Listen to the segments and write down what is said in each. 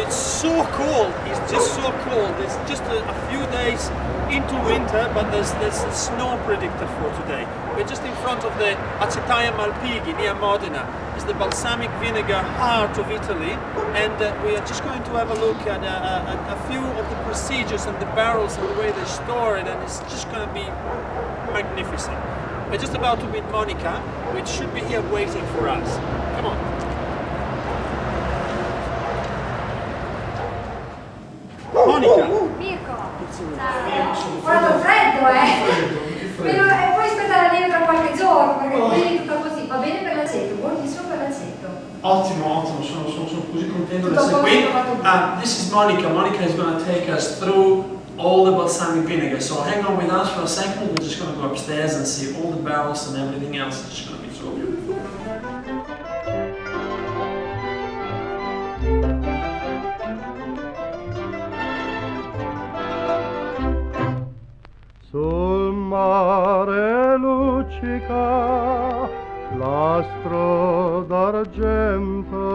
it's so cold. It's just so cold. It's just a few days into winter, but there's a snow predicted for today. We're just in front of the Acetaia Malpighi near Modena. It's the balsamic vinegar heart of Italy, and we are just going to have a look at a few of the procedures and the barrels and the way they store it, and it's just going to be magnificent. We're just about to meet Monica, which should be here waiting for us. Come on. Monica! Mirko! Ciao! Guarda freddo, e poi aspetta la neve per qualche giorno, perché qui è tutto così. Va bene per l'aceto, buonissimo per l'aceto. Ottimo, sono così contento di essere qui. This is Monica. Monica is going to take us through all the balsamic vinegar. So hang on with us for a second. We're just going to go upstairs and see all the barrels and everything else. It's just going to be so beautiful. Sul mare luccica l'astro d'argento,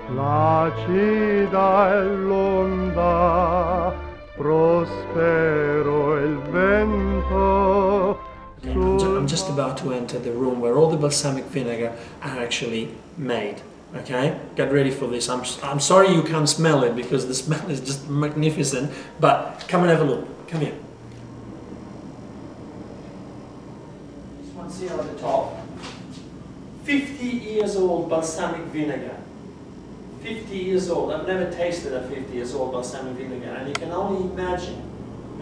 placida è l'onda, prospero il vento. I'm just about to enter the room where all the balsamic vinegar are actually made. Okay, get ready for this. I'm sorry you can't smell it because the smell is just magnificent, but come and have a look. Come here. This one's here at the top. 50 years old balsamic vinegar. 50 years old. I've never tasted a 50 years old balsamic vinegar, and you can only imagine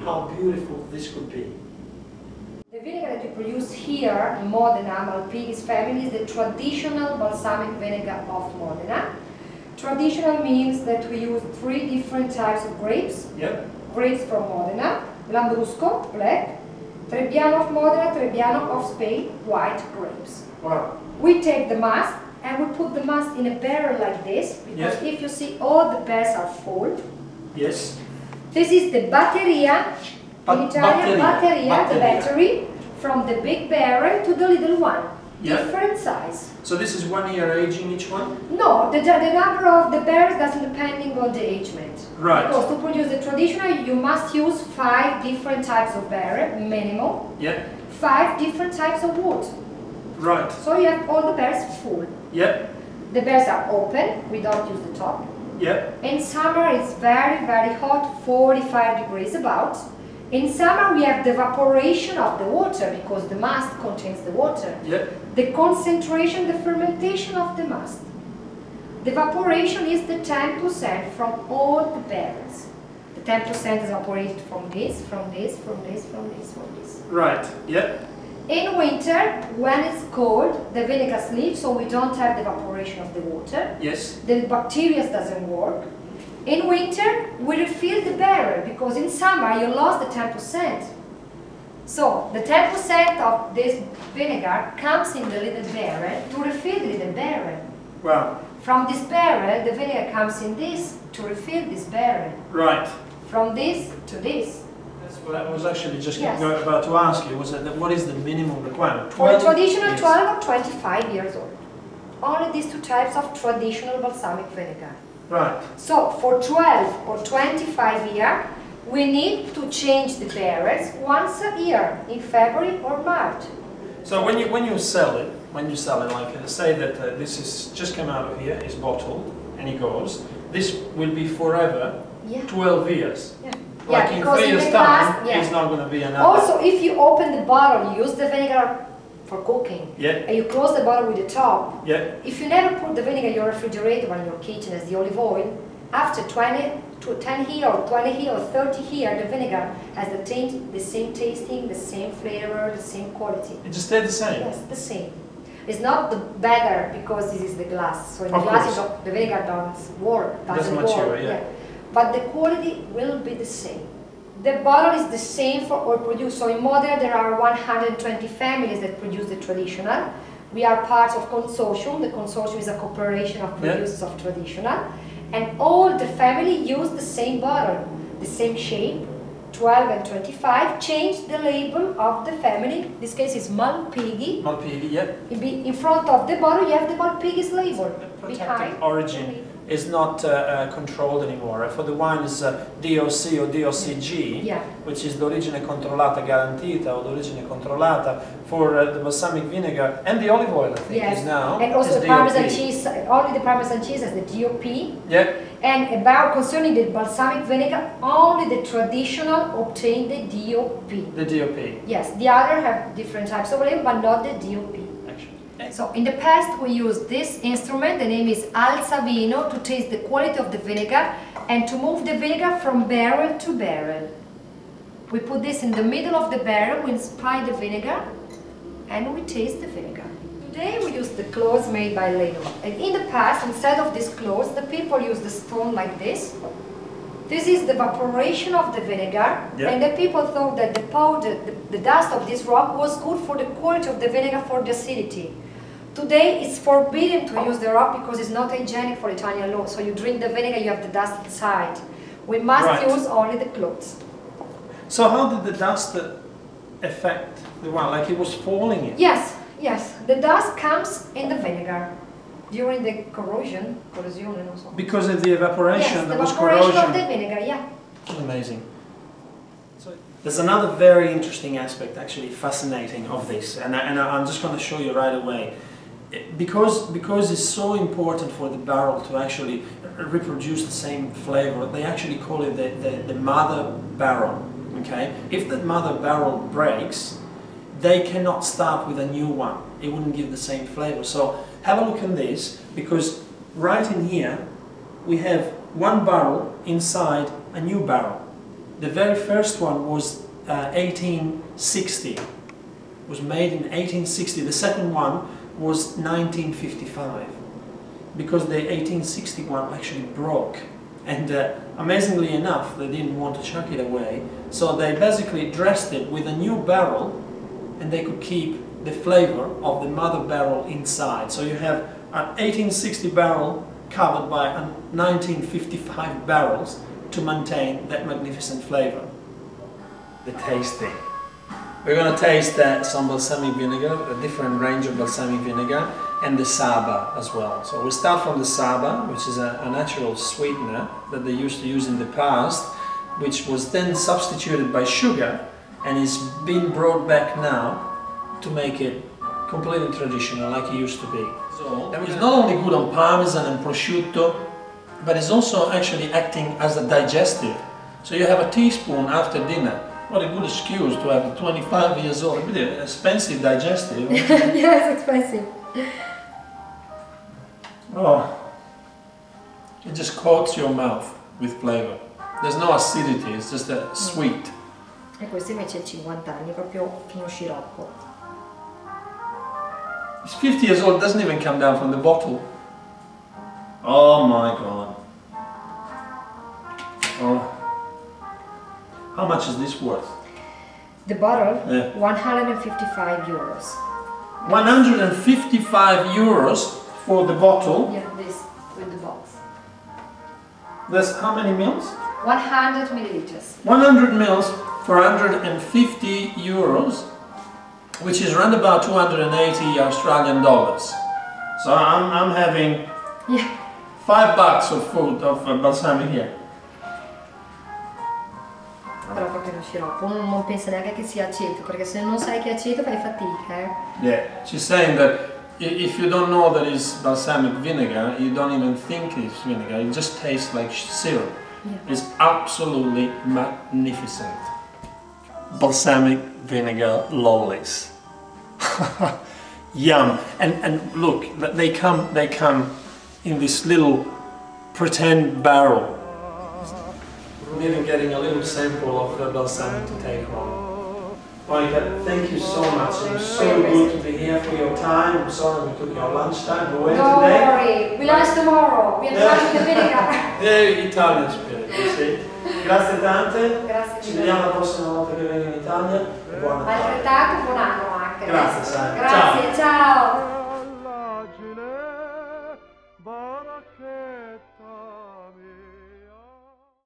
how beautiful this could be. The vinegar that we produce here in Modena, Malpighi's family, is the traditional balsamic vinegar of Modena. Traditional means that we use 3 different types of grapes. Yep. Grapes from Modena, Lambrusco, black, Trebbiano of Modena, Trebbiano of Spain, white grapes. Wow. We take the mast and we put the mast in a barrel like this, because Yes. if you see, all the barrels are full. Yes. This is the batteria, in Italian, batteria, the Batteria. battery, from the big barrel to the little one, Yeah. different size. So this is 1 year aging each one? No, the number of the barrels doesn't depending on the agement. Right. Because to produce the traditional, you must use 5 different types of barrel, minimum, Yeah. 5 different types of wood. Right. So you have all the barrels full. Yep. The barrels are open, we don't use the top. Yep. In summer it's very, very hot, 45 degrees about. In summer we have the evaporation of the water, because the mast contains the water. Yep. The concentration, the fermentation of the mast. The evaporation is the 10% from all the barrels. The 10% is evaporated from this, from this, from this, from this, from this. Right. Yep. In winter, when it's cold, the vinegar sleeps, so we don't have the evaporation of the water. Yes. The bacteria doesn't work. In winter, we refill the barrel, because in summer you lost the 10%. So the 10% of this vinegar comes in the little barrel to refill the little barrel. Wow. From this barrel, the vinegar comes in this to refill this barrel. Right. From this to this. That's what I was actually just Yes. about to ask you. Was that what is the minimum requirement? For a traditional years. 12 or 25 years old. Only these 2 types of traditional balsamic vinegar. Right. So for 12 or 25 years, we need to change the barrels once a year, in February or March. So when you sell it, like say that this is just come out of here, is bottled, and it goes. This will be forever. Yeah. 12 years. Yeah. Like Yeah, in because 3 in years' the time, glass, yeah. it's not going to be another. Also, if you open the bottle, you use the vinegar for cooking, Yeah. and you close the bottle with the top, Yeah. if you never put the vinegar in your refrigerator or in your kitchen as the olive oil, after 10 here or 20 here or 30 here, the vinegar has the same tasting, the same flavor, the same quality. It just stayed the same. Yes, the same. It's not the better because this is the glass. So in the Of glass, course. the vinegar doesn't work. Doesn't mature, yeah. But the quality will be the same. The bottle is the same for all produced. So in Modena there are 120 families that produce the traditional. We are part of consortium. The consortium is a cooperation of producers of traditional. And all the family use the same bottle, the same shape, 12 and 25. Change the label of the family. This case is Malpighi. Malpighi, yeah. In front of the bottle you have the Malpighi's label. Protected Behind. origin is not controlled anymore. For the wine is DOC or DOCG, Yeah. which is d'origine controllata garantita or d'origine controllata. For the balsamic vinegar and the olive oil, I think, Yes. is now. And also is the Parmesan DOP. cheese, only the Parmesan cheese has the DOP. Yeah. And about concerning the balsamic vinegar, only the traditional obtain the DOP. The DOP. Yes, the other have different types of flavor, but not the DOP. Actually. So in the past we used this instrument, the name is Alzavino, to taste the quality of the vinegar and to move the vinegar from barrel to barrel. We put this in the middle of the barrel, we spray the vinegar and we taste the vinegar. Today we use the cloves made by Leno. And in the past, instead of these cloves, the people used the stone like this. This is the evaporation of the vinegar, Yeah. and the people thought that the powder, the dust of this rock was good for the quality of the vinegar, for the acidity. Today it's forbidden to use the rock because it's not hygienic for Italian law. So you drink the vinegar, you have the dust inside. We must Right. use only the cloves. So how did the dust affect the wine? Like it was falling in? Yes, yes. The dust comes in the vinegar during the corrosion, non so. Because of the evaporation, Yes, the there was evaporation corrosion. of the vinegar, yeah. Amazing. So there's another very interesting aspect, actually fascinating, of this, and I'm just going to show you right away. Because it's so important for the barrel to actually reproduce the same flavor, they actually call it the mother barrel. Okay, if the mother barrel breaks, they cannot start with a new one. It wouldn't give the same flavor. So have a look at this, because right in here we have one barrel inside a new barrel. The very first one was 1860. Was made in 1860. The second one was 1955, because the 1861 actually broke, and amazingly enough they didn't want to chuck it away, so they basically dressed it with a new barrel, and they could keep the flavor of the mother barrel inside. So you have an 1860 barrel covered by a 1955 barrels to maintain that magnificent flavor. The tasting. We're going to taste some balsamic vinegar, a different range of balsamic vinegar, and the Saba as well. So we start from the Saba, which is a natural sweetener that they used to use in the past, which was then substituted by sugar and is being brought back now to make it completely traditional like it used to be. So it's not only good on Parmesan and prosciutto, but it's also actually acting as a digestive. So you have a teaspoon after dinner. What a good excuse to have a 25 years old, a bit expensive digestive. Yeah, it's expensive. Oh, it just coats your mouth with flavor. There's no acidity, it's just a sweet. E questo invece è 50 anni, proprio fino sciroppo. It's 50 years old, doesn't even come down from the bottle. Oh my god. Oh. How much is this worth? The bottle, Yeah. 155 euros. 155 euros for the bottle. Yeah, this with the box. That's how many mils? 100 milliliters. 100 mils for 150 euros, which is around about 280 Australian dollars. So I'm having Yeah. $5 of food, of balsamic here. Però proprio lo sciroppo, uno non pensa neanche che sia aceto, perché se non sai che è aceto fai fatica, eh. Yeah, she's saying that if you don't know that it's balsamic vinegar, you don't even think it's vinegar, it just tastes like syrup. Yeah. It's absolutely magnificent. Balsamic vinegar lollies. Yum. And look, they come in this little pretend barrel. I'm even getting a little sample of the balsamic to take home. Monica, thank you so much. It was so good to be here for your time. I'm sorry we took your lunchtime away Don't today. worry, we lunch tomorrow. We are trying the vinegar. Yeah, Italian spirit, you see. Grazie tante. Grazie Ci mille. vediamo la prossima volta che vengo in Italia. E buon Natale. Altrettanto buon anno anche. Grazie, Sara. Grazie, ciao.